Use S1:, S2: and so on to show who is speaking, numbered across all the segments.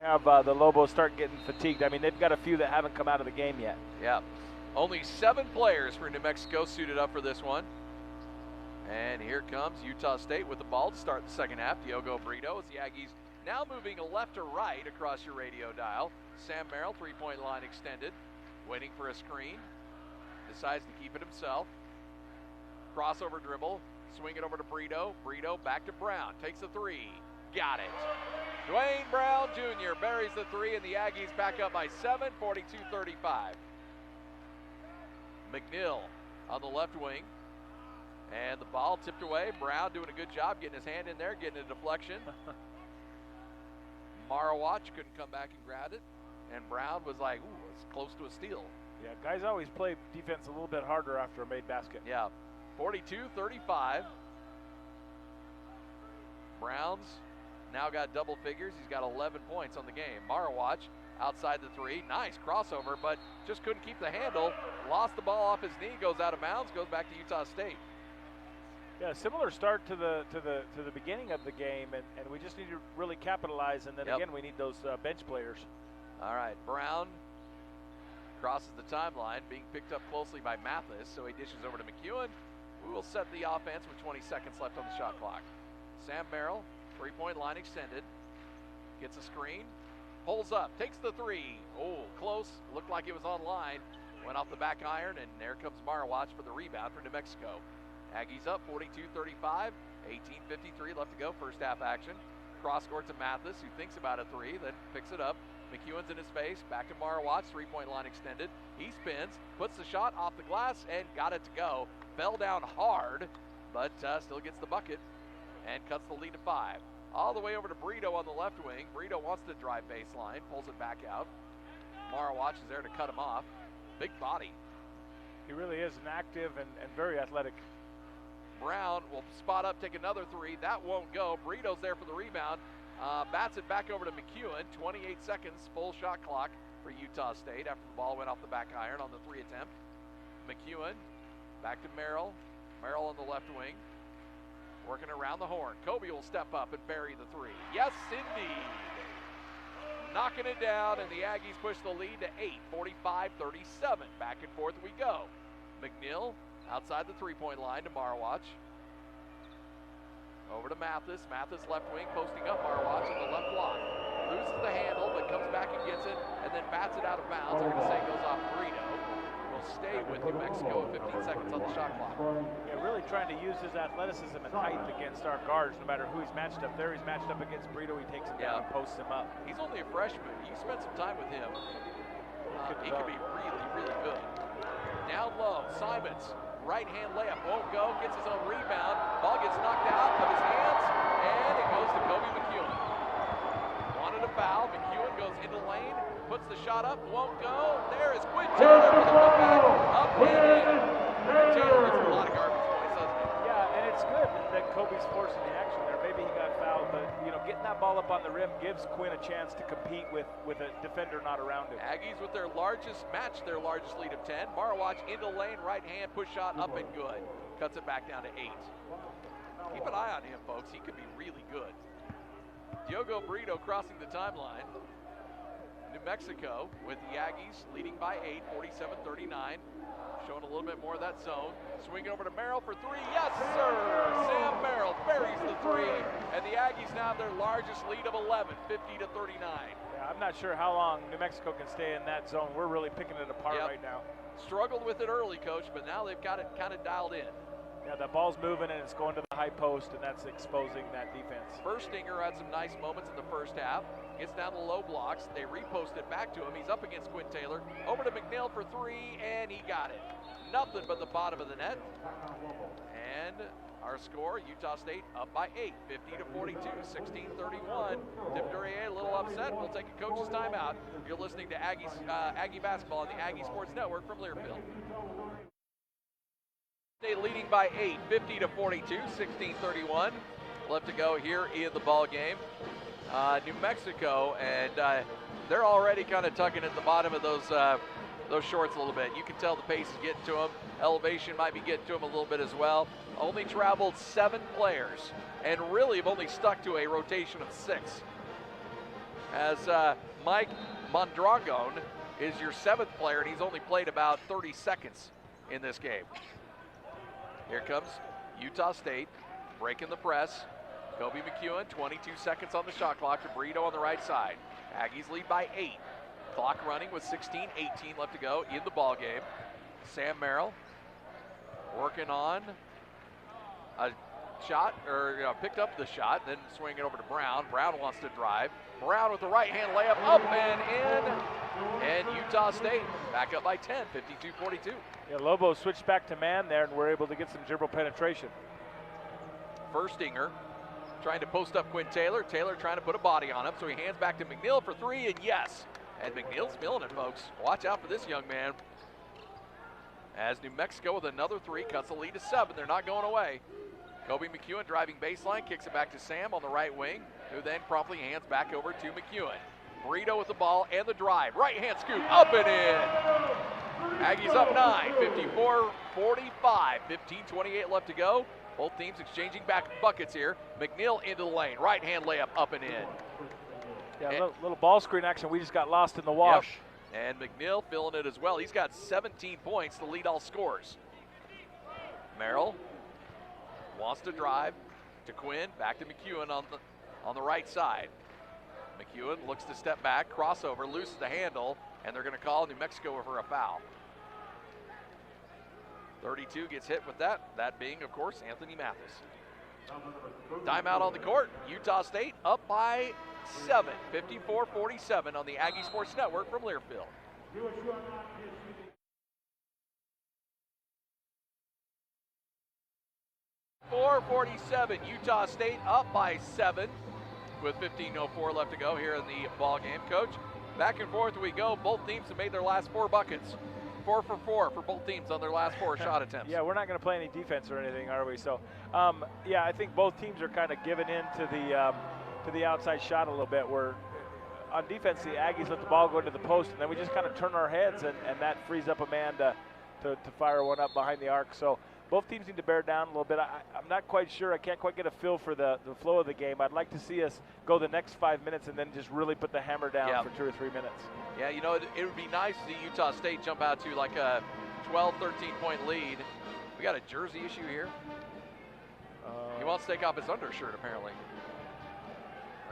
S1: Have the Lobos start getting fatigued. I mean, they've got a few that haven't come out of the game yet.
S2: Yeah. Only 7 players for New Mexico suited up for this one. And here comes Utah State with the ball to start the second half. Diogo Brito as the Aggies now moving left to right across your radio dial. Sam Merrill, three-point line extended, waiting for a screen. Decides to keep it himself. Crossover dribble, swing it over to Brito. Brito back to Brown, takes the three. Got it. Dwayne Brown Jr. buries the three, and the Aggies back up by 7, 42-35. McNeil on the left wing. And the ball tipped away. Brown doing a good job getting his hand in there, getting a deflection. Marawatch couldn't come back and grab it. And Brown was like, ooh, it's close to a steal.
S1: Yeah, guys always play defense a little bit harder after a made basket.
S2: Yeah, 42-35. Brown's now got double figures. He's got 11 points on the game. Marawatch outside the three. Nice crossover, but just couldn't keep the handle. Lost the ball off his knee, goes out of bounds, goes back to Utah State.
S1: Yeah, similar start to the beginning of the game, and we just need to really capitalize. And then again, we need those bench players.
S2: All right, Brown crosses the timeline, being picked up closely by Mathis, so he dishes over to McEwen. We will set the offense with 20 seconds left on the shot clock. Sam Merrill, three-point line extended, gets a screen, pulls up, takes the three. Oh, close, looked like it was on line. Went off the back iron, and there comes Marawatch for the rebound for New Mexico. Aggies up 42-35, 18:53 left to go, first half action. Cross court to Mathis, who thinks about a three, then picks it up. McEwen's in his face, back to Marawatch, three-point line extended. He spins, puts the shot off the glass, and got it to go. Fell down hard, but still gets the bucket and cuts the lead to 5. All the way over to Brito on the left wing. Brito wants to drive baseline, pulls it back out. Marawatch is there to cut him off. Big body.
S1: He really is an active and very athletic.
S2: Brown will spot up, take another three. That won't go. Brito's there for the rebound. Bats it back over to McEwen. 28 seconds, full shot clock for Utah State after the ball went off the back iron on the three attempt. McEwen back to Merrill. Merrill on the left wing. Working around the horn. Kobe will step up and bury the three. Yes, indeed. Knocking it down, and the Aggies push the lead to 8, 45-37. Back and forth we go. McNeil outside the three-point line to Marawatch. Over to Mathis. Mathis left wing, posting up Marawatch on the left block. Loses the handle, but comes back and gets it, and then bats it out of bounds. They're going to say it goes off Brito. Will stay with New Mexico at 15 seconds on the shot clock.
S1: Yeah, really trying to use his athleticism and height against our guards, no matter who he's matched up. There he's matched up against Brito. He takes him down and posts him up.
S2: He's only a freshman. You spent some time with him. He could be really, really good. Down low, Simons. Right-hand layup won't go, gets his own rebound. Ball gets knocked out of his hands, and it goes to Kobe McEwen. Wanted a foul. McEwen goes into lane, puts the shot up, won't go. There is Quinn Taylor with a putback, up and in. Taylor gets a lot of garbage points, doesn't he?
S1: Yeah, and it's good that Kobe's forcing the action there. Maybe he got fouled, but getting that ball up on the rim gives Quinn a chance to compete with a defender not around him.
S2: Aggies with their largest lead of 10. Marawatch into lane, right hand, push shot, up and good. Cuts it back down to 8. Keep an eye on him, folks. He could be really good. Diogo Brito crossing the timeline. New Mexico with the Aggies leading by 8, 47-39. Showing a little bit more of that zone. Swinging over to Merrill for three. Yes, sir! Sam Merrill buries the three. And the Aggies now have their largest lead of 11, 50-39.
S1: Yeah, I'm not sure how long New Mexico can stay in that zone. We're really picking it apart right now.
S2: Struggled with it early, Coach, but now they've got it kind of dialed in.
S1: Yeah, that ball's moving and it's going to the high post, and that's exposing that defense.
S2: Stinger had some nice moments in the first half. Gets down the low blocks. They repost it back to him. He's up against Quinn Taylor. Over to McNeil for three, and he got it. Nothing but the bottom of the net. And our score, Utah State up by 8, 50-42, 16-31. Tim Duryea a little upset. We'll take a coach's timeout. You're listening to Aggie basketball on the Aggie Sports Network from Learfield. State leading by 8, 50-42, 16-31. Left to go here in the ball game. New Mexico, and they're already kind of tugging at the bottom of those shorts a little bit. You can tell the pace is getting to them. Elevation might be getting to them a little bit as well. Only traveled 7 players, and really have only stuck to a rotation of 6. as Mike Mondragon is your 7th player, and he's only played about 30 seconds in this game. Here comes Utah State, breaking the press. Kobe McEwen, 22 seconds on the shot clock to Brito on the right side. Aggies lead by 8. Clock running with 16, 18 left to go in the ball game. Sam Merrill working on a shot, or picked up the shot, then swinging it over to Brown. Brown wants to drive. Brown with the right hand layup, up and in. And Utah State back up by 10, 52-42.
S1: Yeah, Lobo switched back to man there, and we're able to get some dribble penetration.
S2: Firstinger trying to post up Quinn Taylor. Taylor trying to put a body on him, so he hands back to McNeil for 3, and yes. And McNeil's feeling it, folks. Watch out for this young man. As New Mexico with another 3 cuts the lead to 7. They're not going away. Kobe McEwen driving baseline, kicks it back to Sam on the right wing, who then promptly hands back over to McEwen. Brito with the ball and the drive. Right hand scoop, up and in. Aggies up 9, 54-45, 15-28 left to go. Both teams exchanging back buckets here. McNeil into the lane, right hand layup, up and in.
S1: Yeah, little ball screen action. We just got lost in the wash.
S2: Yep. And McNeil filling it as well. He's got 17 points to lead all scores. Merrill wants to drive to Quinn, back to McEwen on the right side. McEwen looks to step back, crossover, loses the handle, and they're going to call New Mexico for a foul. 32 gets hit with that being, of course, Anthony Mathis. Timeout on the court. Utah State up by 7, 54-47 on the Aggie Sports Network from Learfield. .447, Utah State up by 7 with 15:04 left to go here in the ball game. Coach, back and forth we go. Both teams have made their last 4 buckets. 4 for 4 for both teams on their last 4 shot attempts.
S1: Yeah, we're not going to play any defense or anything, are we? So, yeah, I think both teams are kind of giving in to the outside shot a little bit. Where on defense, the Aggies let the ball go into the post, and then we just kind of turn our heads, and that frees up a man to fire one up behind the arc. So both teams need to bear down a little bit. I'm not quite sure. I can't quite get a feel for the flow of the game. I'd like to see us go the next 5 minutes and then just really put the hammer down for 2 or 3 minutes.
S2: Yeah, you know, it would be nice to see Utah State jump out to like a 12, 13-point lead. We got a jersey issue here. He wants to take off his undershirt, apparently.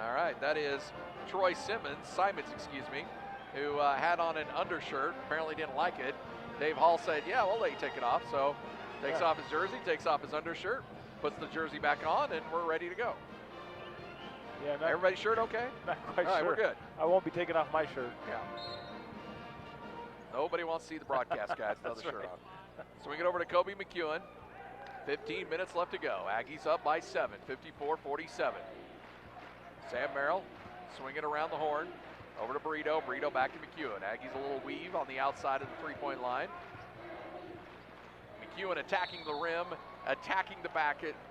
S2: All right, that is Troy Simons, excuse me, who had on an undershirt. Apparently didn't like it. Dave Hall said, yeah, we'll let you take it off. So takes off his jersey, takes off his undershirt, puts the jersey back on, and we're ready to go.
S1: Yeah,
S2: everybody's shirt okay?
S1: Not quite
S2: All right,
S1: sure.
S2: we're good.
S1: I won't be taking off my shirt.
S2: Yeah. Nobody wants to see the broadcast guys without the shirt on. Swing it over to Kobe McEwen. 15 minutes left to go. Aggies up by 7, 54-47. Sam Merrill swinging around the horn. Over to Brito. Brito back to McEwen. Aggies a little weave on the outside of the 3-point line. McEwen attacking the rim, attacking the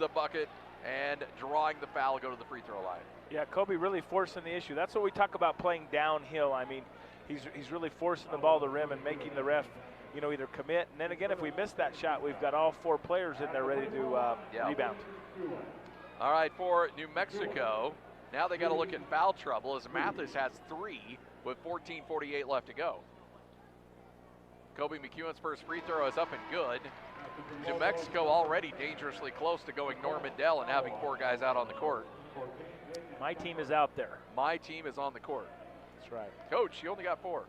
S2: bucket, and drawing the foul, go to the free throw line.
S1: Yeah, Kobe really forcing the issue. That's what we talk about, playing downhill. I mean, he's really forcing the ball to the rim and making the ref, you know, either commit. And then again, if we miss that shot, we've got all 4 players in there ready to rebound.
S2: All right, for New Mexico, now they got to look at foul trouble as Mathis has 3 with 14:48 left to go. Kobe McEwen's first free throw is up and good. New Mexico already dangerously close to going Norman Dell and having 4 guys out on the court.
S1: My team is out there.
S2: My team is on the court.
S1: That's right.
S2: Coach, you only got 4.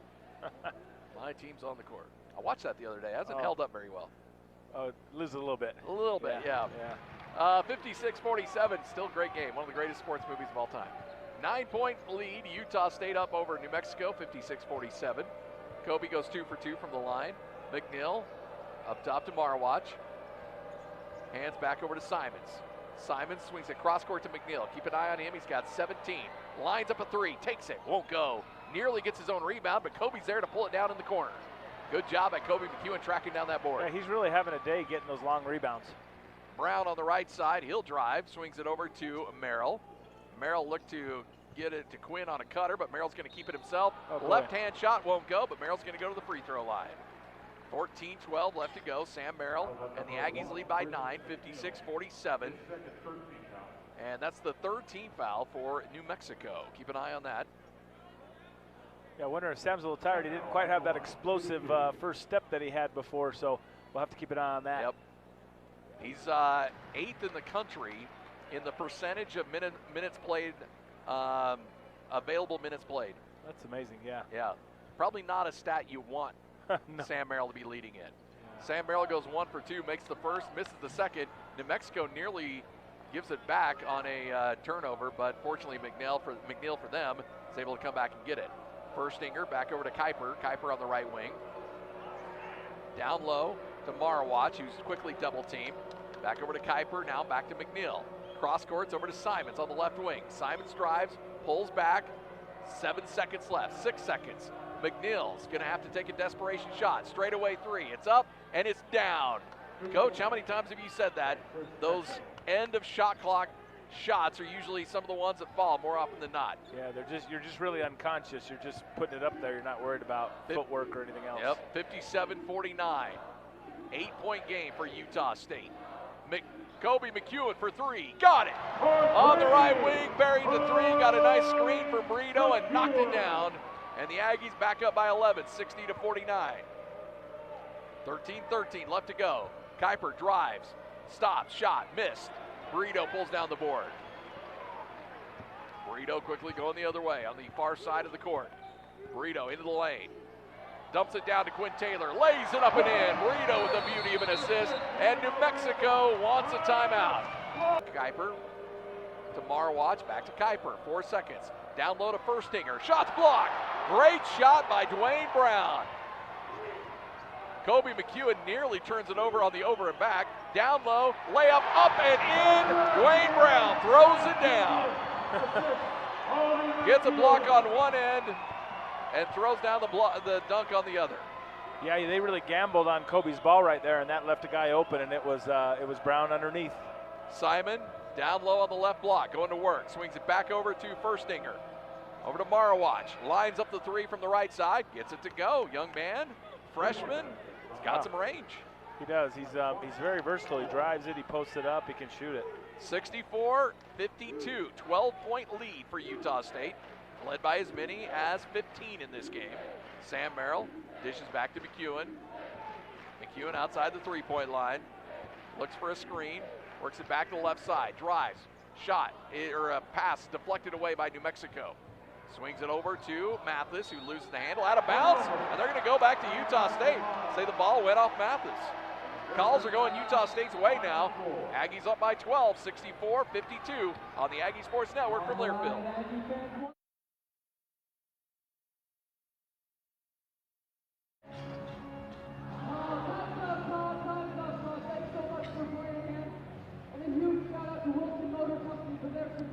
S2: My team's on the court. I watched that the other day. It hasn't held up very well.
S1: Lives a little bit.
S2: A little bit, yeah. 56-47, still a great game. One of the greatest sports movies of all time. 9-point lead, Utah State up over New Mexico, 56-47. Kobe goes 2 for 2 from the line. McNeil up top to Marwatch. Hands back over to Simons. Simons swings it cross court to McNeil. Keep an eye on him. He's got 17. Lines up a 3. Takes it. Won't go. Nearly gets his own rebound, but Kobe's there to pull it down in the corner. Good job by Kobe McEwen tracking down that board.
S1: Yeah, he's really having a day getting those long rebounds.
S2: Brown on the right side. He'll drive. Swings it over to Merrill. Merrill looked to get it to Quinn on a cutter, but Merrill's going to keep it himself. Left-hand shot won't go, but Merrill's going to go to the free throw line. 14-12 left to go. Sam Merrill and the Aggies lead by 9, 56-47. And that's the 3rd team foul for New Mexico. Keep an eye on that.
S1: Yeah, I wonder if Sam's a little tired. He didn't quite have that explosive first step that he had before, so we'll have to keep an eye on that.
S2: Yep. He's 8th in the country in the percentage of minutes played, available minutes played.
S1: That's amazing, yeah.
S2: Yeah. Probably not a stat you want
S1: No.
S2: Sam Merrill to be leading in. Sam Merrill goes 1 for 2, makes the first, misses the second. New Mexico nearly gives it back on a turnover, but fortunately McNeil for them is able to come back and get it. Firstinger back over to Kuiper. Kuiper on the right wing. Down low to Marwatch, who's quickly double teamed. Back over to Kuiper, now back to McNeil. Cross courts over to Simons on the left wing. Simons drives, pulls back. 7 seconds left, 6 seconds. McNeil's gonna have to take a desperation shot. Straightaway 3, it's up and it's down. Coach, how many times have you said that? Those end of shot clock shots are usually some of the ones that fall more often than not.
S1: Yeah, you're just really unconscious. You're just putting it up there. You're not worried about footwork or anything else.
S2: Yep, 57-49. 8-point game for Utah State. Kobe McEwen for 3, got it. On the right wing, buried the 3, got a nice screen for Brito and knocked it down. And the Aggies back up by 11, 60-49. 13-13 left to go. Kuiper drives, stops, shot, missed. Brito pulls down the board. Brito quickly going the other way on the far side of the court. Brito into the lane. Dumps it down to Quinn Taylor, lays it up and in. Brito with the beauty of an assist, and New Mexico wants a timeout. Kuiper to Marwatch, back to Kuiper, 4 seconds. Down low to Firstinger, shots blocked. Great shot by Dwayne Brown. Kobe McEwen nearly turns it over on the over and back. Down low, layup up and in. Dwayne Brown throws it down. Gets a block on one end and throws down the dunk on the other.
S1: Yeah, they really gambled on Kobe's ball right there, and that left a guy open, and it was Brown underneath.
S2: Simon down low on the left block, going to work. Swings it back over to Firstinger. Over to Marwatch. Lines up the 3 from the right side. Gets it to go. Young man, freshman, he's got some range.
S1: He does. He's very versatile. He drives it. He posts it up. He can shoot it.
S2: 64-52. 12-point lead for Utah State. Led by as many as 15 in this game. Sam Merrill dishes back to McEwen. McEwen outside the 3-point line. Looks for a screen. Works it back to the left side. Drives. Shot. Or a pass deflected away by New Mexico. Swings it over to Mathis, who loses the handle. Out of bounds. And they're going to go back to Utah State. Say the ball went off Mathis. Calls are going Utah State's way now. Aggies up by 12, 64-52 on the Aggie Sports Network from Learfield.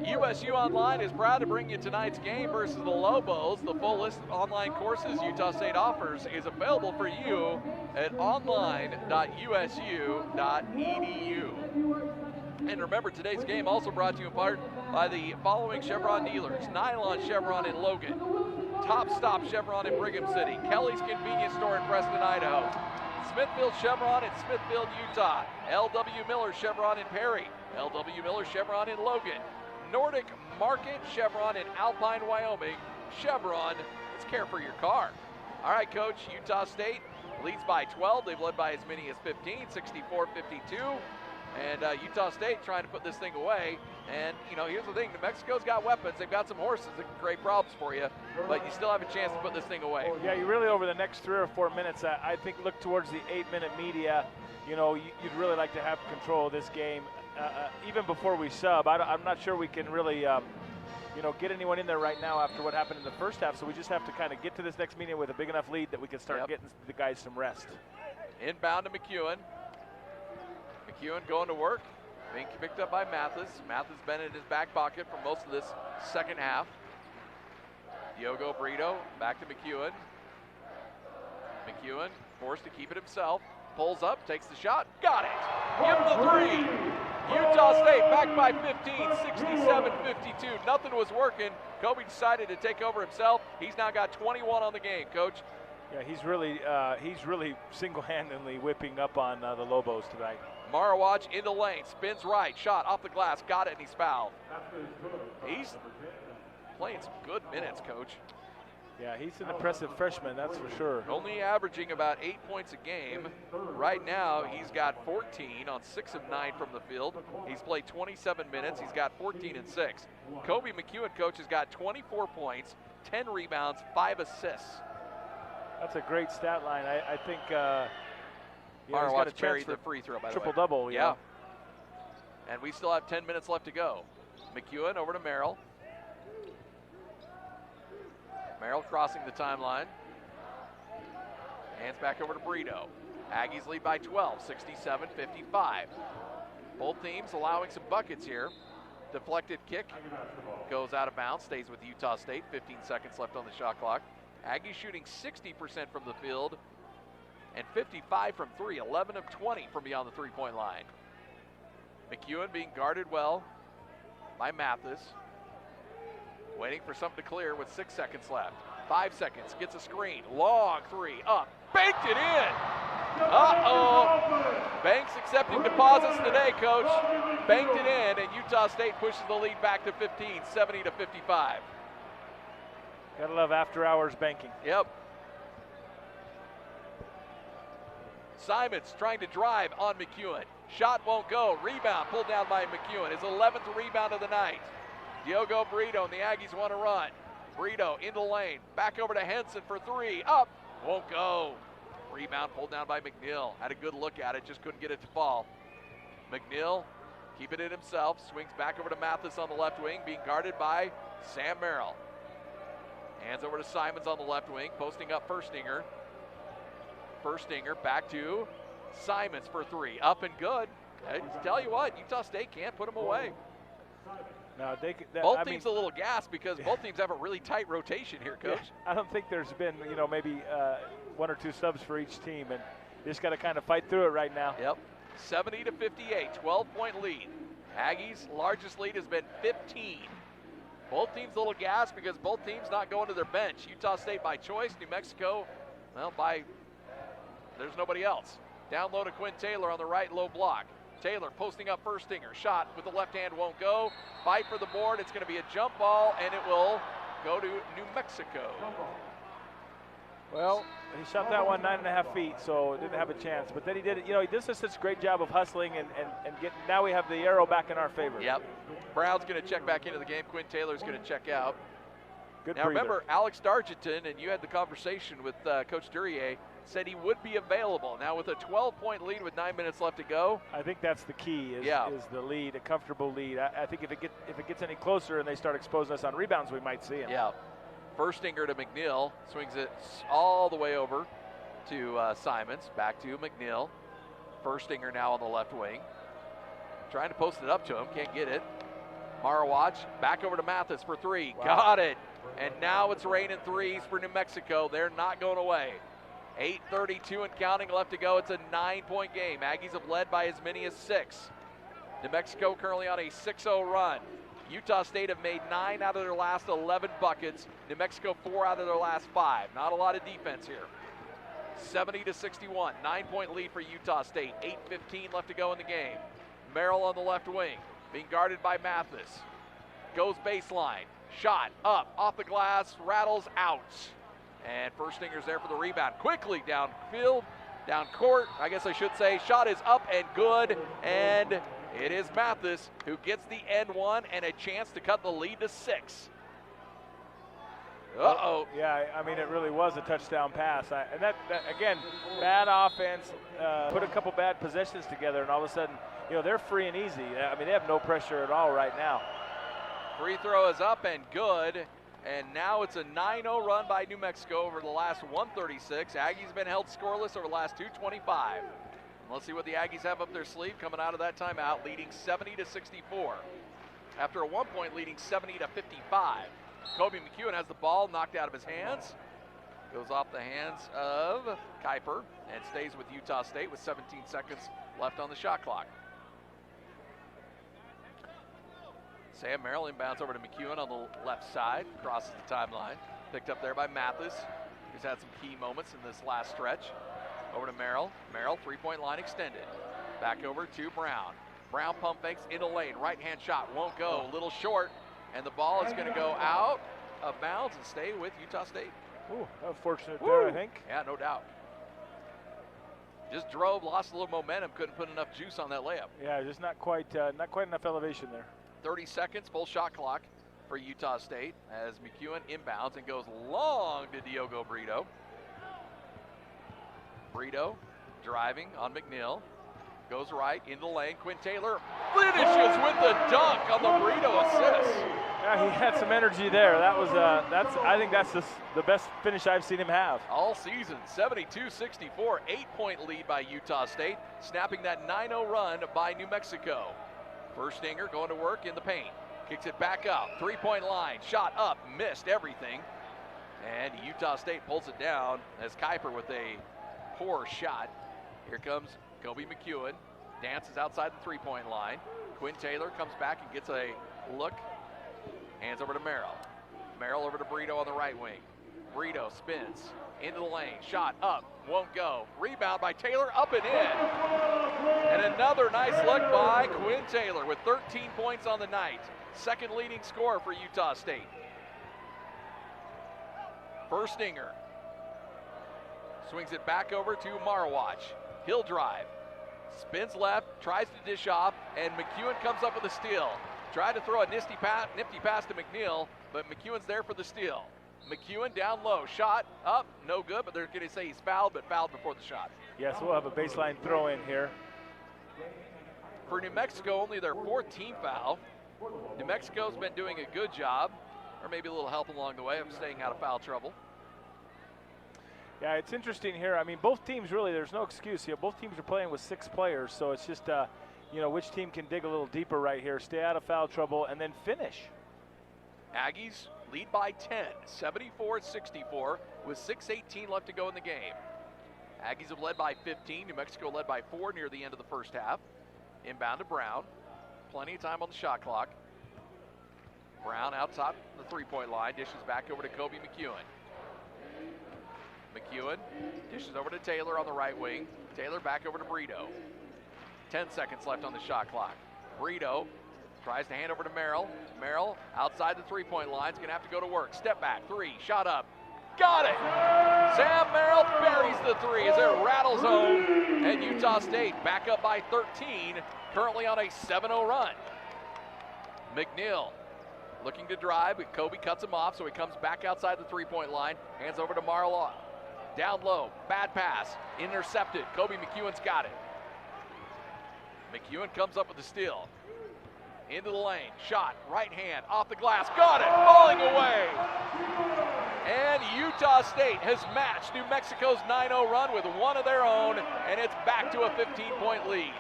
S2: USU Online is proud to bring you tonight's game versus the Lobos. The full list of online courses Utah State offers is available for you at online.usu.edu. And remember, today's game also brought to you in part by the following Chevron dealers: Nylon Chevron in Logan, Top Stop Chevron in Brigham City, Kelly's Convenience Store in Preston, Idaho, Smithfield Chevron in Smithfield, Utah, L.W. Miller Chevron in Perry, L.W. Miller Chevron in Logan, Nordic Market Chevron in Alpine, Wyoming. Chevron, it's care for your car. All right, Coach, Utah State leads by 12. They've led by as many as 15, 64-52. And Utah State trying to put this thing away. And, you know, here's the thing. New Mexico's got weapons. They've got some horses that can create problems for you. But you still have a chance to put this thing away.
S1: Yeah, you really, over the next 3 or 4 minutes, I think look towards the 8-minute media. You know, you'd really like to have control of this game. Even before we sub, I'm not sure we can really, you know, get anyone in there right now after what happened in the first half. So we just have to kind of get to this next meeting with a big enough lead that we can start getting the guys some rest.
S2: Inbound to McEwen. McEwen going to work, being picked up by Mathis. Mathis been in his back pocket for most of this second half. Diogo Brito back to McEwen. McEwen forced to keep it himself. Pulls up, takes the shot, got it. Give him the 3. Utah State back by 15, 67-52. Nothing was working. Kobe decided to take over himself. He's now got 21 on the game, Coach.
S1: Yeah, he's really single-handedly whipping up on the Lobos tonight.
S2: Marwatch in the lane, spins right, shot off the glass, got it, and he's fouled. He's playing some good minutes, Coach.
S1: Yeah, he's an impressive freshman, that's for sure.
S2: Only averaging about 8 points a game. Right now, he's got 14 on 6 of 9 from the field. He's played 27 minutes. He's got 14 and 6. Kobe McEwen, coach, has got 24 points, 10 rebounds, 5 assists.
S1: That's a great stat line. I think he's got a chance for
S2: the free throw, by the way.
S1: triple-double.
S2: Yeah. And we still have 10 minutes left to go. McEwen over to Merrill. Merrill crossing the timeline. Hands back over to Brito. Aggies lead by 12, 67-55. Both teams allowing some buckets here. Deflected kick goes out of bounds, stays with Utah State. 15 seconds left on the shot clock. Aggies shooting 60% from the field and 55 from 3, 11 of 20 from beyond the three-point line. McEwen being guarded well by Mathis. Waiting for something to clear with 6 seconds left. 5 seconds, gets a screen, long three, up, banked it in. Uh-oh. Banks accepting deposits today, coach. Banked it in, and Utah State pushes the lead back to 15, 70-55.
S1: Gotta love after-hours banking.
S2: Yep. Simons trying to drive on McEwen. Shot won't go. Rebound pulled down by McEwen. His 11th rebound of the night. Diogo Brito and the Aggies want to run. Brito into the lane. Back over to Henson for three. Up. Won't go. Rebound pulled down by McNeil. Had a good look at it. Just couldn't get it to fall. McNeil keeping it himself. Swings back over to Mathis on the left wing. Being guarded by Sam Merrill. Hands over to Simons on the left wing. Posting up Furstinger. Furstinger back to Simons for three. Up and good. I tell you what, Utah State can't put him away.
S1: No,
S2: both teams a little gassed because both teams have a really tight rotation here, Coach.
S1: Yeah, I don't think there's been, maybe 1 or 2 subs for each team, and you just got to kind of fight through it right now.
S2: Yep. 70-58, 12-point lead. Aggies' largest lead has been 15. Both teams a little gassed because both teams not going to their bench. Utah State by choice, New Mexico, well, there's nobody else. Down low to Quinn Taylor on the right low block. Taylor posting up Furstinger. Shot with the left hand won't go. Fight for the board. It's going to be a jump ball, and it will go to New Mexico.
S1: Well, he shot that one 9.5 feet, so didn't have a chance. But then he did it. He does such a great job of hustling and getting. Now we have the arrow back in our favor.
S2: Yep. Brown's going to check back into the game. Quinn Taylor's going to check out.
S1: Good
S2: now
S1: breather.
S2: Remember, Alex Dargenton, and you had the conversation with Coach Duryea, said he would be available. Now with a 12-point lead with 9 minutes left to go.
S1: I think that's the key is the lead, a comfortable lead. I think if it gets any closer and they start exposing us on rebounds, we might see him.
S2: Yeah. Furstinger to McNeil, swings it all the way over to Simons, back to McNeil. Furstinger now on the left wing. Trying to post it up to him, can't get it. Marawatch back over to Mathis for three, got it. And now it's raining threes for New Mexico. They're not going away. 8:32 and counting left to go. It's a 9-point game. Aggies have led by as many as 6. New Mexico currently on a 6-0 run. Utah State have made 9 out of their last 11 buckets. New Mexico 4 out of their last 5. Not a lot of defense here. 70-61, 9-point lead for Utah State. 8:15 left to go in the game. Merrill on the left wing, being guarded by Mathis. Goes baseline, shot up, off the glass, rattles out. And Furstinger's there for the rebound. Quickly downfield, down court, I guess I should say. Shot is up and good, and it is Mathis who gets the N1 and a chance to cut the lead to 6. Uh-oh.
S1: Yeah, I mean, it really was a touchdown pass. And that, again, bad offense, put a couple bad possessions together, and all of a sudden, they're free and easy. I mean, they have no pressure at all right now.
S2: Free throw is up and good. And now it's a 9-0 run by New Mexico over the last 136. Aggies been held scoreless over the last 225. Let's see what the Aggies have up their sleeve coming out of that timeout, leading 70-64. After a 1-point leading 70-55. Kobe McEwen has the ball knocked out of his hands. Goes off the hands of Kuiper and stays with Utah State with 17 seconds left on the shot clock. Sam Merrill inbounds over to McEwen on the left side, crosses the timeline. Picked up there by Mathis, who's had some key moments in this last stretch. Over to Merrill. Merrill, three-point line extended. Back over to Brown. Brown pump fakes into lane. Right-hand shot won't go. A little short, and the ball is going to go out. of bounds and stay with Utah State.
S1: Ooh, unfortunate there, I think.
S2: Yeah, no doubt. Just drove, lost a little momentum, couldn't put enough juice on that layup.
S1: Yeah, just not quite enough elevation there.
S2: 30 seconds, full shot clock for Utah State as McEwen inbounds and goes long to Diogo Brito. Brito driving on McNeil. Goes right into the lane. Quinn Taylor finishes with the dunk on the Brito assist.
S1: Yeah, he had some energy there. That was I think that's the best finish I've seen him have
S2: all season. 72-64, 8-point lead by Utah State, snapping that 9-0 run by New Mexico. Firstinger going to work in the paint. Kicks it back up. 3-point line. Shot up. Missed everything. And Utah State pulls it down as Kuiper with a poor shot. Here comes Kobe McEwen. Dances outside the 3-point line. Quinn Taylor comes back and gets a look. Hands over to Merrill. Merrill over to Brito on the right wing. Brito spins into the lane. Shot up. Won't go. Rebound by Taylor. Up and in. And another nice look by Quinn Taylor with 13 points on the night. Second leading scorer for Utah State. Firstinger swings it back over to Marwatch. He'll drive. Spins left, tries to dish off, and McEwen comes up with a steal. Tried to throw a nifty pass to McNeil, but McEwen's there for the steal. McEwen down low, shot up, no good, but they're going to say he's fouled, but fouled before the shot.
S1: Yes, we'll have a baseline throw in here.
S2: For New Mexico, only their 4th team foul. New Mexico's been doing a good job, or maybe a little help along the way of staying out of foul trouble.
S1: Yeah, it's interesting here. I mean, both teams really, there's no excuse here. Both teams are playing with 6 players, so it's just, which team can dig a little deeper right here, stay out of foul trouble, and then finish.
S2: Aggies lead by 10, 74-64, with 6:18 left to go in the game. Aggies have led by 15. New Mexico led by 4 near the end of the first half. Inbound to Brown. Plenty of time on the shot clock. Brown out top the 3-point line. Dishes back over to Kobe McEwen. McEwen dishes over to Taylor on the right wing. Taylor back over to Brito. 10 seconds left on the shot clock. Brito tries to hand over to Merrill. Merrill outside the 3-point line is going to have to go to work. Step back, 3, shot up. Got it! Sam Merrill buries the 3 as it rattles home. And Utah State back up by 13, currently on a 7-0 run. McNeil looking to drive, but Kobe cuts him off, so he comes back outside the 3-point line. Hands over to Marlaw. Down low, bad pass, intercepted. Kobe McEwen's got it. McEwen comes up with the steal. Into the lane, shot, right hand, off the glass, got it, falling away. And Utah State has matched New Mexico's 9-0 run with one of their own, and it's back to a 15-point lead.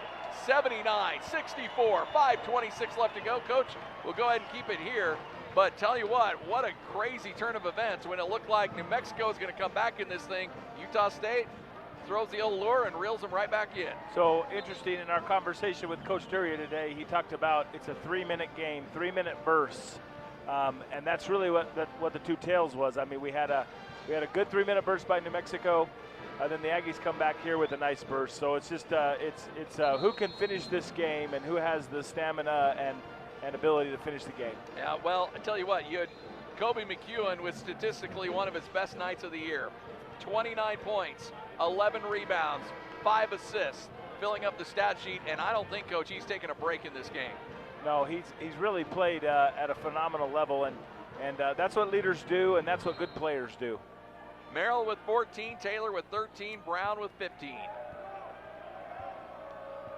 S2: 79-64, 5:26 left to go. Coach, we'll go ahead and keep it here. But tell you what a crazy turn of events when it looked like New Mexico is going to come back in this thing. Utah State throws the old lure and reels them right back in.
S1: So interesting, in our conversation with Coach Duria today, he talked about it's a 3-minute game, 3-minute bursts. And that's really what the two tails was. I mean, we had a good 3-minute burst by New Mexico. Then the Aggies come back here with a nice burst. So it's just it's who can finish this game and who has the stamina and ability to finish the game.
S2: Yeah, well, I tell you what, you had Kobe McEwen with statistically one of his best nights of the year. 29 points, 11 rebounds, 5 assists, filling up the stat sheet, and I don't think, Coach, he's taking a break in this game.
S1: No, he's really played at a phenomenal level, and that's what leaders do, and that's what good players do.
S2: Merrill with 14, Taylor with 13, Brown with 15.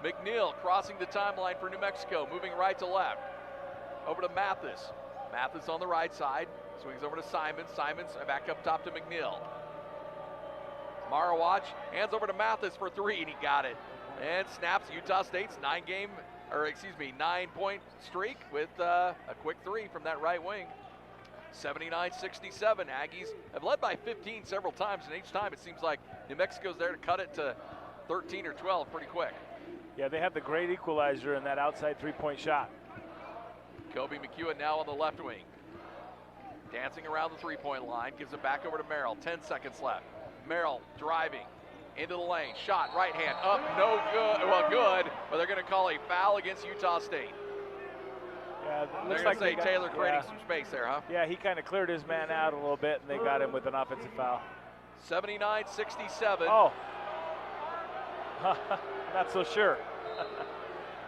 S2: McNeil crossing the timeline for New Mexico, moving right to left. Over to Mathis. Mathis on the right side, swings over to Simons. Simons back up top to McNeil. Marwatch hands over to Mathis for 3, and he got it. And snaps Utah State's 9-point streak with a quick 3 from that right wing. 79-67. Aggies have led by 15 several times, and each time it seems like New Mexico's there to cut it to 13 or 12 pretty quick.
S1: Yeah, they have the great equalizer in that outside 3-point shot.
S2: Kobe McEwen now on the left wing. Dancing around the 3-point line, gives it back over to Merrill. 10 seconds left. Merrill driving into the lane. Shot, right hand, up, no good. Well, good, but they're going to call a foul against Utah State.
S1: Yeah, it
S2: They're
S1: looks
S2: going
S1: like
S2: to say
S1: they got,
S2: Taylor creating
S1: yeah.
S2: some space there, huh?
S1: Yeah, he kind of cleared his man out a little bit, and they got him with an offensive foul.
S2: 79-67.
S1: Oh, not so sure.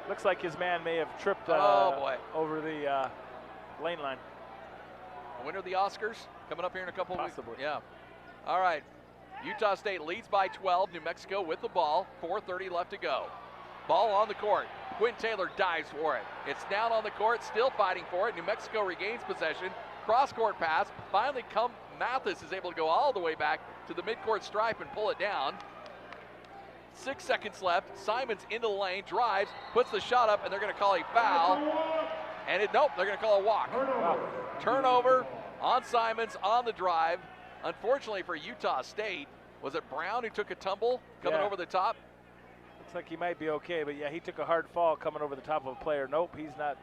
S1: Looks like his man may have tripped over the lane line.
S2: Winner of the Oscars coming up here in a couple of weeks.
S1: Possibly.
S2: Yeah. All right. Utah State leads by 12. New Mexico with the ball. 4:30 left to go. Ball on the court. Quinn Taylor dives for it. It's down on the court, still fighting for it. New Mexico regains possession. Cross-court pass. Finally, Mathis is able to go all the way back to the midcourt stripe and pull it down. 6 seconds left. Simons into the lane, drives, puts the shot up, and they're going to call a foul. And nope, they're going to call a walk. Turnover on Simons on the drive. Unfortunately for Utah State, was it Brown who took a tumble coming over the top?
S1: Looks like he might be okay, but yeah, he took a hard fall coming over the top of a player. Nope, he's not.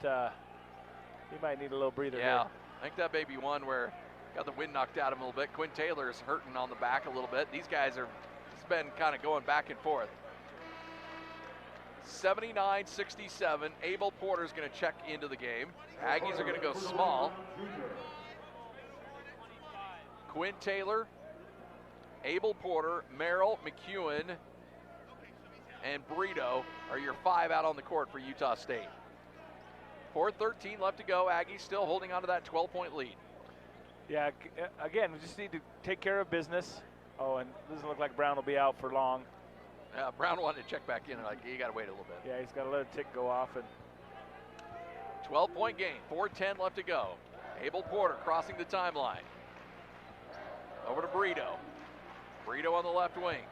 S1: He might need a little breather.
S2: Yeah,
S1: there.
S2: I think that may be one where got the wind knocked out of him a little bit. Quinn Taylor is hurting on the back a little bit. These guys are, it's been kind of going back and forth. 79-67. Abel Porter's going to check into the game. Aggies are going to go small. Quinn Taylor, Abel Porter, Merrill, McEwen, and Brito are your 5 out on the court for Utah State. 4:13 left to go. Aggies still holding on to that 12-point lead.
S1: Yeah, again, we just need to take care of business. Oh, and it doesn't look like Brown will be out for long.
S2: Yeah, Brown wanted to check back in. Like, you got to wait a little bit.
S1: Yeah, he's got to let a tick go off. And
S2: 12-point game. 4:10 left to go. Abel Porter crossing the timeline. Over to Brito. Brito on the left wing.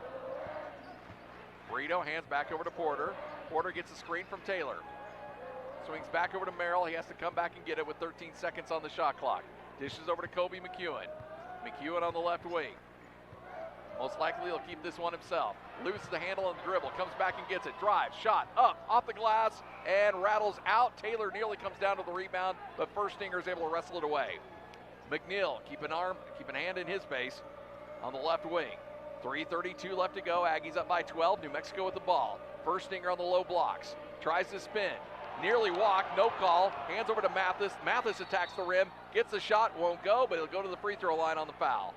S2: Brito hands back over to Porter. Porter gets a screen from Taylor. Swings back over to Merrill. He has to come back and get it with 13 seconds on the shot clock. Dishes over to Kobe McEwen. McEwen on the left wing. Most likely he'll keep this one himself. Loses the handle on the dribble. Comes back and gets it. Drives. Shot. Up. Off the glass. And rattles out. Taylor nearly comes down to the rebound, but Firstinger is able to wrestle it away. McNeil, keep a hand in his face on the left wing. 3:32 left to go. Aggies up by 12. New Mexico with the ball. Firstinger on the low blocks. Tries to spin. Nearly walked. No call. Hands over to Mathis. Mathis attacks the rim. Gets the shot. Won't go, but he'll go to the free throw line on the foul.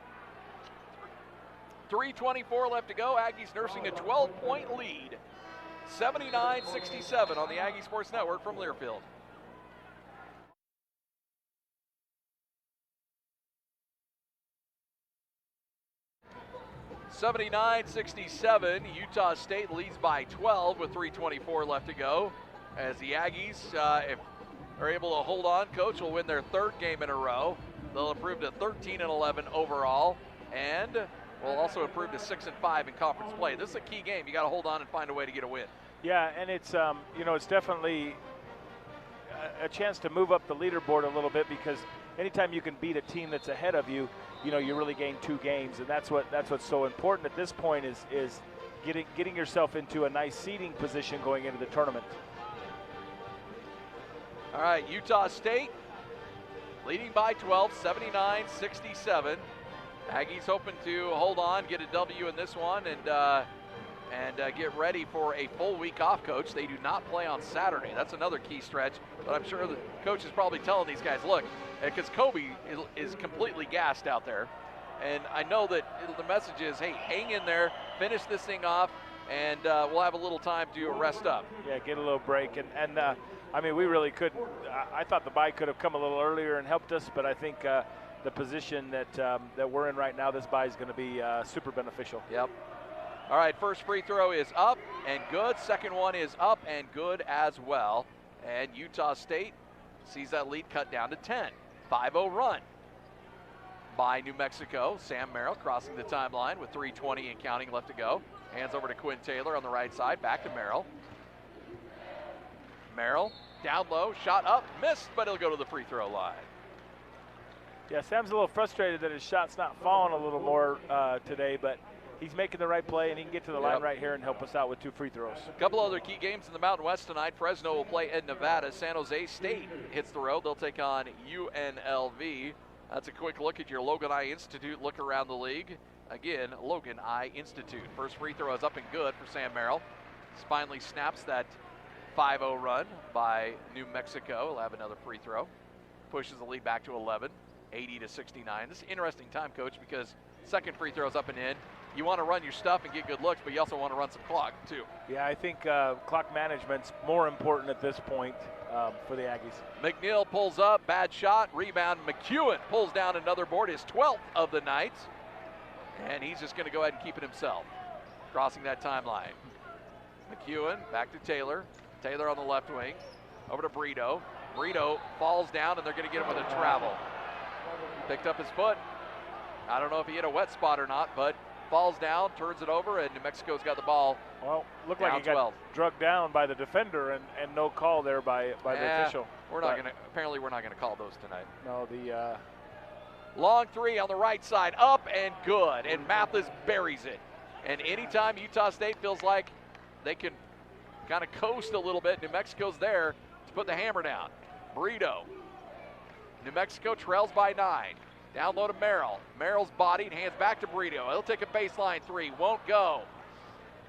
S2: 3:24 left to go. Aggies nursing a 12-point lead. 79-67 on the Aggie Sports Network from Learfield. (79-67). Utah State leads by 12 with 3:24 left to go. As the Aggies, if are able to hold on, Coach will win their 3rd game in a row. They'll improve to 13-11 overall, and will also improve to 6-5 in conference play. This is a key game. You got to hold on and find a way to get a win.
S1: Yeah, and it's it's definitely a chance to move up the leaderboard a little bit, because anytime you can beat a team that's ahead of you, you really gain 2 games, and that's what's so important at this point is getting yourself into a nice seeding position going into the tournament.
S2: All right, Utah State leading by 12, 79-67. Aggies hoping to hold on, get a W in this one, and get ready for a full week off, Coach. They do not play on Saturday. That's another key stretch, but I'm sure the coach is probably telling these guys, look, because Kobe is completely gassed out there, and I know that the message is, hey, hang in there, finish this thing off, and we'll have a little time to rest up.
S1: Yeah, get a little break, and I mean, we really couldn't. I thought the bye could have come a little earlier and helped us, but I think the position that we're in right now, this bye is going to be super beneficial.
S2: Yep. All right, first free throw is up and good. Second one is up and good as well. And Utah State sees that lead cut down to 10. 5-0 run by New Mexico. Sam Merrill crossing the timeline with 3:20 and counting left to go. Hands over to Quinn Taylor on the right side. Back to Merrill. Merrill down low, shot up, missed, but he'll go to the free throw line.
S1: Yeah, Sam's a little frustrated that his shot's not falling a little more today, but he's making the right play, and he can get to the line right here and help us out with 2 free throws.
S2: A couple other key games in the Mountain West tonight. Fresno will play at Nevada. San Jose State hits the road. They'll take on UNLV. That's a quick look at your Logan Eye Institute look around the league. Again, Logan Eye Institute. First free throw is up and good for Sam Merrill. Finally snaps that 5-0 run by New Mexico. He'll have another free throw. Pushes the lead back to 11, 80-69. This is an interesting time, Coach, because second free throw's up and in. You want to run your stuff and get good looks, but you also want to run some clock, too.
S1: Yeah, I think clock management's more important at this point for the Aggies.
S2: McNeil pulls up, bad shot, rebound. McEwen pulls down another board, his 12th of the night. And he's just going to go ahead and keep it himself, crossing that timeline. McEwen back to Taylor. Taylor on the left wing, over to Brito. Brito falls down, and they're going to get him with a travel. Picked up his foot. I don't know if he hit a wet spot or not, but falls down, turns it over, and New Mexico's got the ball.
S1: Well, looked like he got drugged down by the defender, and no call there by the official.
S2: We're not going to. Apparently, we're not going to call those tonight.
S1: No, the
S2: long three on the right side, up and good, and Mathis buries it. And anytime Utah State feels like they can kind of coast a little bit, New Mexico's there to put the hammer down. Brito. New Mexico trails by 9. Down low to Merrill. Merrill's bodied, hands back to Brito. He'll take a baseline three, won't go.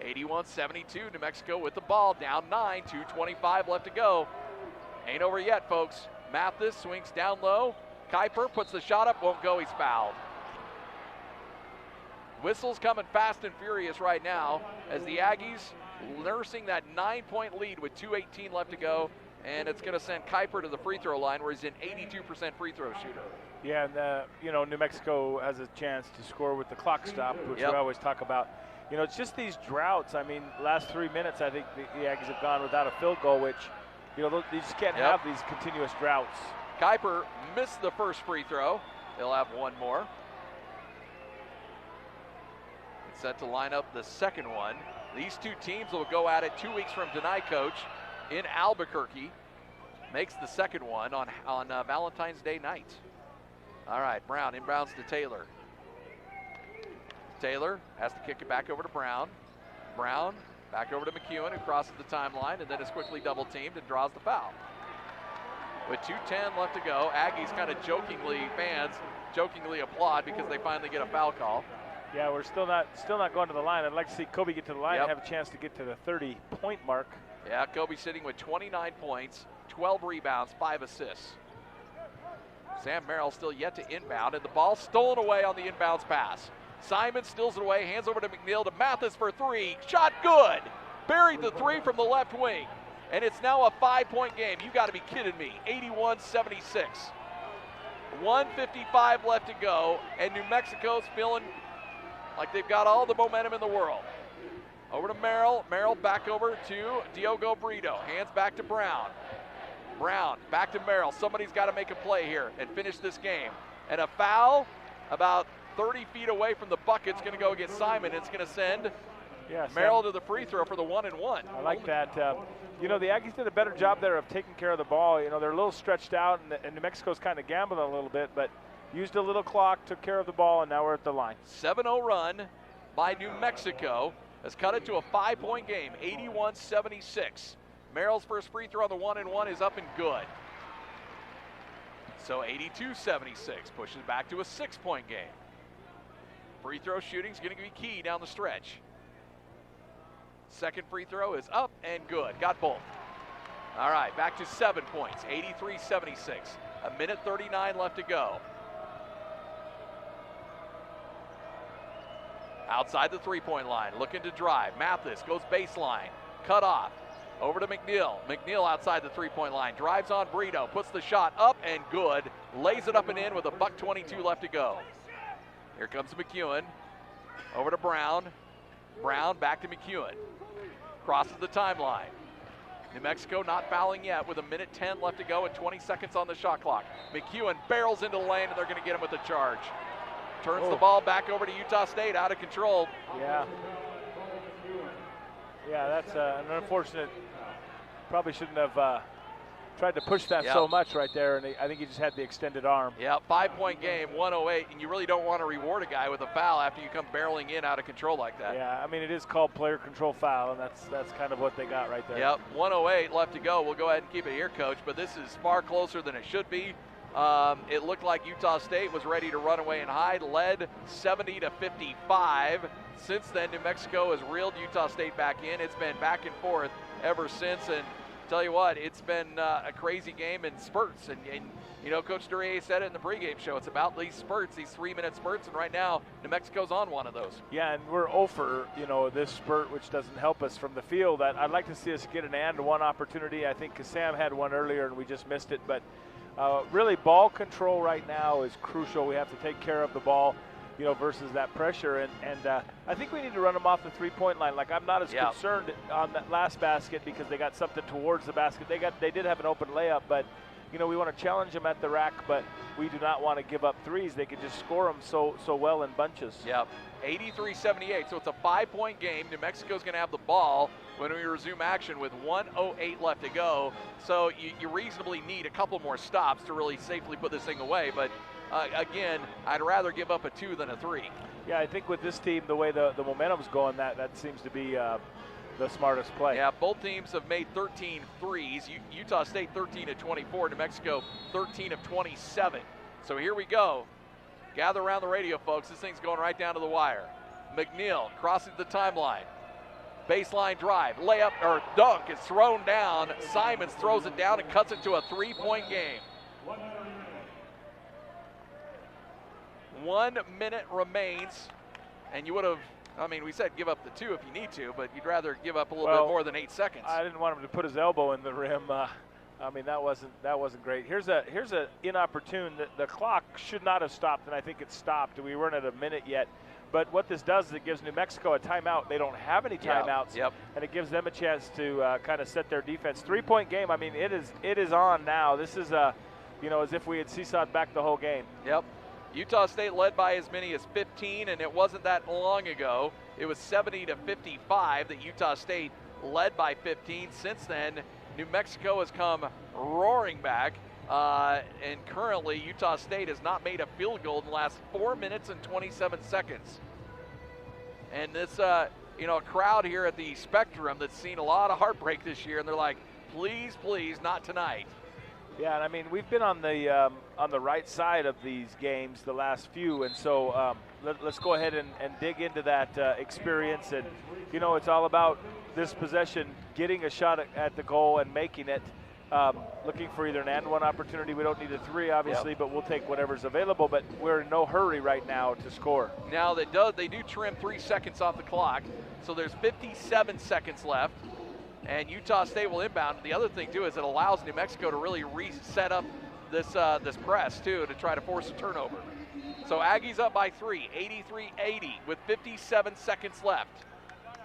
S2: 81-72, New Mexico with the ball, down 9, 2:25 left to go. Ain't over yet, folks. Mathis swings down low. Kuiper puts the shot up, won't go, he's fouled. Whistles coming fast and furious right now as the Aggies nursing that 9-point lead with 2:18 left to go, and it's going to send Kuiper to the free throw line where he's an 82% free throw shooter.
S1: Yeah, and New Mexico has a chance to score with the clock stop, which we always talk about. It's just these droughts. I mean, last 3 minutes, I think the Aggies have gone without a field goal, which, you just can't have these continuous droughts.
S2: Kuiper missed the first free throw. He'll have one more. It's set to line up the second one. These two teams will go at it 2 weeks from tonight, Coach, in Albuquerque. Makes the second one on Valentine's Day night. All right, Brown inbounds to Taylor. Taylor has to kick it back over to Brown. Brown back over to McEwen, who crosses the timeline and then is quickly double teamed and draws the foul. With 2:10 left to go, Aggies kind of fans jokingly applaud because they finally get a foul call.
S1: Yeah, we're still not going to the line. I'd like to see Kobe get to the line and have a chance to get to the 30-point mark.
S2: Yeah, Kobe sitting with 29 points, 12 rebounds, 5 assists. Sam Merrill still yet to inbound, and the ball stolen away on the inbounds pass. Simon steals it away, hands over to McNeil to Mathis for three. Shot good. Buried the three from the left wing. And it's now a 5-point game. You got to be kidding me. 81-76. 1:55 left to go, and New Mexico's feeling like they've got all the momentum in the world. Over to Merrill. Merrill back over to Diogo Brito. Hands back to Brown. Brown back to Merrill. Somebody's got to make a play here and finish this game. And a foul about 30 feet away from the bucket's going to go against Simon. It's going to send Merrill to the free throw for the 1-and-1.
S1: I like that. The Aggies did a better job there of taking care of the ball. They're a little stretched out, and New Mexico's kind of gambling a little bit, but used a little clock, took care of the ball, and now we're at the line.
S2: 7-0 run by New Mexico has cut it to a 5-point game, 81-76. Merrill's first free throw on the 1-and-1 is up and good. So 82-76 pushes back to a 6-point game. Free throw shooting is going to be key down the stretch. Second free throw is up and good. Got both. All right, back to 7 points, 83-76. A minute 39 left to go. Outside the three-point line, looking to drive. Mathis goes baseline, cut off. Over to McNeil. McNeil outside the three-point line. Drives on Brito. Puts the shot up and good. Lays it up and in with a $1:22 left to go. Here comes McEwen. Over to Brown. Brown back to McEwen. Crosses the timeline. New Mexico not fouling yet with a minute 10 left to go and 20 seconds on the shot clock. McEwen barrels into the lane and they're going to get him with a charge. Turns the ball back over to Utah State, out of control.
S1: Yeah. Yeah, that's an unfortunate. Probably shouldn't have tried to push that so much right there, and I think he just had the extended arm.
S2: Yeah, 5-point game, 108, and you really don't want to reward a guy with a foul after you come barreling in out of control like that.
S1: Yeah, I mean, it is called player control foul, and that's kind of what they got right there.
S2: Yep, 108 left to go. We'll go ahead and keep it here, Coach, but this is far closer than it should be. It looked like Utah State was ready to run away and hide, led 70-55. Since then, New Mexico has reeled Utah State back in. It's been back and forth ever since, and tell you what, it's been a crazy game in spurts. And you know, Coach Duryea said it in the pregame show. It's about these spurts, these 3-minute spurts. And right now, New Mexico's on one of those.
S1: Yeah, and we're 0 for, you know, this spurt, which doesn't help us from the field. I'd like to see us get an and one opportunity. I think Sam had one earlier and we just missed it. But really, ball control right now is crucial. We have to take care of the ball, you know, versus that pressure. And I think we need to run them off the three-point line. Like, I'm not as concerned on that last basket because they got something towards the basket. They did have an open layup, but, you know, we want to challenge them at the rack, but we do not want to give up threes. They can just score them so well in bunches.
S2: Yep, 83-78, so it's a 5-point game. New Mexico's going to have the ball when we resume action with 1:08 left to go. So you reasonably need a couple more stops to really safely put this thing away, but again, I'd rather give up a 2 than a 3.
S1: Yeah, I think with this team, the way the momentum's going, that seems to be the smartest play.
S2: Yeah, both teams have made 13 threes. Utah State 13 of 24, New Mexico 13 of 27. So here we go. Gather around the radio, folks. This thing's going right down to the wire. McNeil crosses the timeline. Baseline drive, layup or dunk is thrown down. Simons throws it down and cuts it to a 3-point game. 1 minute remains, and you would have, I mean, we said give up the 2 if you need to, but you'd rather give up a little bit more than 8 seconds.
S1: I didn't want him to put his elbow in the rim. I mean, that wasn't great. Here's a inopportune. The clock should not have stopped, and I think it stopped. We weren't at a minute yet. But what this does is it gives New Mexico a timeout. They don't have any timeouts, and it gives them a chance to kind of set their defense. 3-point game. I mean, it is on now. This is you know, as if we had seesawed back the whole game.
S2: Yep. Utah State led by as many as 15, and it wasn't that long ago. It was 70-55 that Utah State led by 15. Since then, New Mexico has come roaring back, and currently Utah State has not made a field goal in the last 4 minutes and 27 seconds. And this, you know, crowd here at the Spectrum that's seen a lot of heartbreak this year, and they're like, please, please, not tonight.
S1: Yeah, and I mean, we've been on the right side of these games the last few, and so let's go ahead and dig into that experience. And, you know, it's all about this possession, getting a shot at the goal and making it, looking for either an and one opportunity. We don't need a 3, obviously, but we'll take whatever's available. But we're in no hurry right now to score.
S2: Now, they do trim 3 seconds off the clock, so there's 57 seconds left. And Utah State will inbound. The other thing, too, is it allows New Mexico to really reset up this press, too, to try to force a turnover. So Aggies up by 3, 83-80 with 57 seconds left.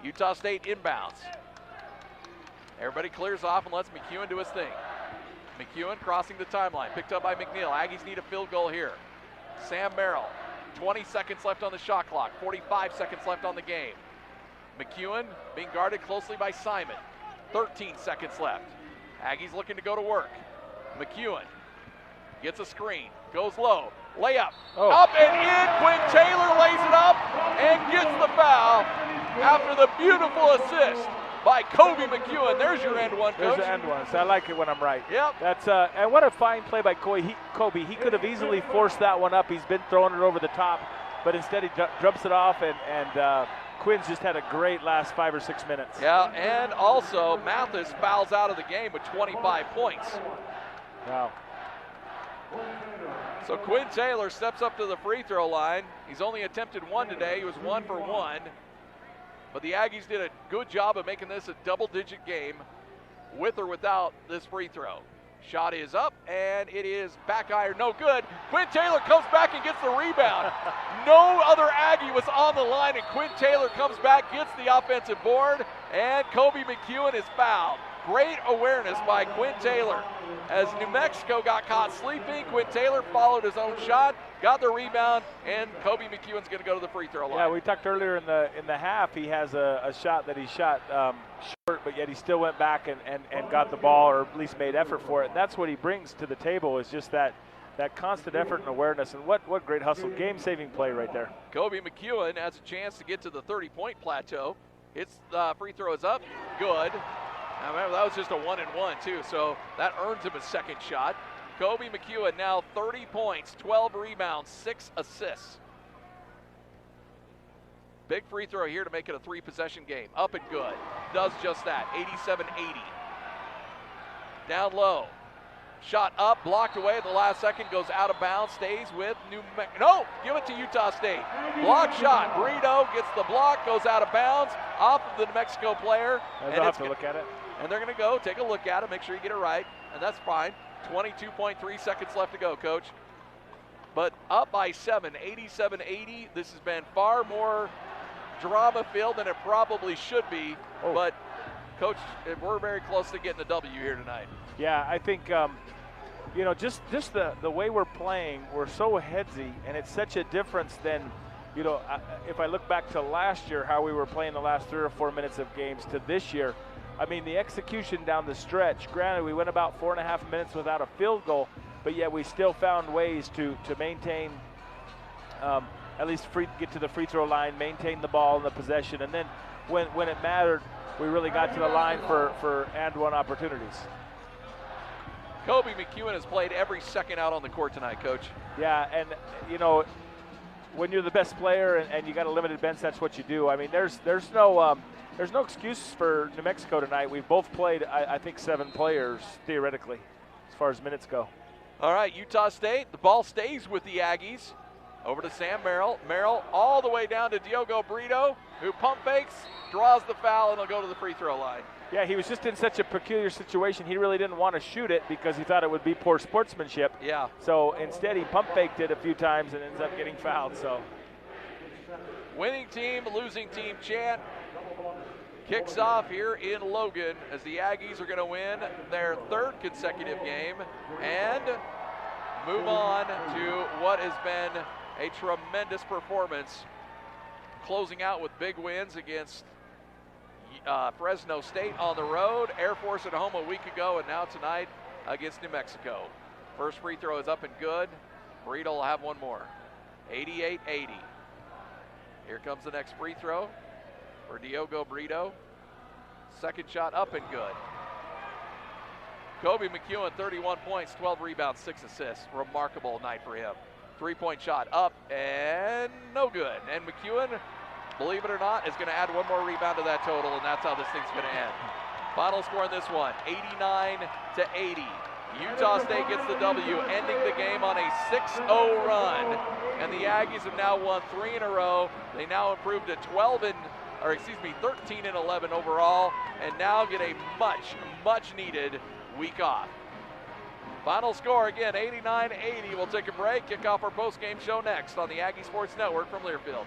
S2: Utah State inbounds. Everybody clears off and lets McEwen do his thing. McEwen crossing the timeline, picked up by McNeil. Aggies need a field goal here. Sam Merrill, 20 seconds left on the shot clock, 45 seconds left on the game. McEwen being guarded closely by Simon. 13 seconds left. Aggies looking to go to work. McEwen gets a screen, goes low, layup, up and in. Quinn Taylor lays it up and gets the foul after the beautiful assist by Kobe McEwen. There's your end one, Coach.
S1: There's the end one. So I like it when I'm right.
S2: Yep.
S1: That's and what a fine play by Kobe. He could have easily forced that one up. He's been throwing it over the top, but instead he drops it off, and Quinn's just had a great last 5 or 6 minutes.
S2: Yeah, and also Mathis fouls out of the game with 25 points.
S1: Wow.
S2: So Quinn Taylor steps up to the free throw line. He's only attempted 1 today. He was 1 for 1. But the Aggies did a good job of making this a double-digit game with or without this free throw. Shot is up, and it is back iron, no good. Quinn Taylor comes back and gets the rebound. No other Aggie was on the line, and Quinn Taylor comes back, gets the offensive board, and Kobe McEwen is fouled. Great awareness by Quinn Taylor. As New Mexico got caught sleeping, Quinn Taylor followed his own shot, got the rebound, and Kobe McEwen's going to go to the free throw line.
S1: Yeah, we talked earlier in the half. He has a shot that he shot short, but yet he still went back and got the ball, or at least made effort for it. And that's what he brings to the table, is just that constant effort and awareness. And what great hustle, game-saving play right there.
S2: Kobe McEwen has a chance to get to the 30-point plateau. His free throw is up, good. Now remember, that was just a 1-and-1 too, so that earns him a second shot. Kobe McEwen now 30 points, 12 rebounds, 6 assists. Big free throw here to make it a 3-possession game. Up and good. Does just that, 87-80. down low. Shot up, blocked away at the last second, goes out of bounds, stays with New Mexico. No, give it to Utah State. Block shot. Brito gets the block, goes out of bounds, off of the New Mexico player.
S1: And they'll have to look at it.
S2: And they're going to go take a look at it, make sure you get it right, and that's fine. 22.3 seconds left to go, Coach. But up by 7, 87-80. This has been far more drama-filled than it probably should be.
S1: Oh.
S2: But, Coach, we're very close to getting a W here tonight.
S1: Yeah, I think, you know, just the way we're playing, we're so headsy, and it's such a difference than, you know, if I look back to last year, how we were playing the last 3 or 4 minutes of games to this year. I mean, the execution down the stretch, granted, we went about 4.5 minutes without a field goal, but yet we still found ways to maintain, at least get to the free throw line, maintain the ball and the possession, and then when it mattered, we really got to the line for and one opportunities.
S2: Kobe McEwen has played every second out on the court tonight, Coach.
S1: Yeah, and you know, when you're the best player and you got a limited bench, that's what you do. I mean, there's no excuse for New Mexico tonight. We've both played, I think, 7 players theoretically, as far as minutes go.
S2: All right, Utah State, the ball stays with the Aggies. Over to Sam Merrill. Merrill all the way down to Diogo Brito, who pump fakes, draws the foul, and he'll go to the free throw line.
S1: Yeah, he was just in such a peculiar situation. He really didn't want to shoot it because he thought it would be poor sportsmanship.
S2: Yeah.
S1: So instead, he pump faked it a few times and ends up getting fouled. So,
S2: winning team, losing team chant kicks off here in Logan as the Aggies are going to win their 3rd consecutive game and move on to what has been a tremendous performance, closing out with big wins against Fresno State on the road, Air Force at home a week ago, and now tonight against New Mexico. First free throw is up and good. Brito will have one more. 88-80. Here comes the next free throw for Diogo Brito. Second shot up and good. Kobe McEwen, 31 points, 12 rebounds, 6 assists. Remarkable night for him. 3-point shot up and no good. And McEwen, believe it or not, is going to add one more rebound to that total, and that's how this thing's going to end. Final score in this one, 89-80. Utah State gets the W, ending the game on a 6-0 run. And the Aggies have now won 3 in a row. They now improved to 13-11 overall, and now get a much needed week off. Final score again, 89-80. We'll take a break, kick off our post-game show next on the Aggie Sports Network from Learfield.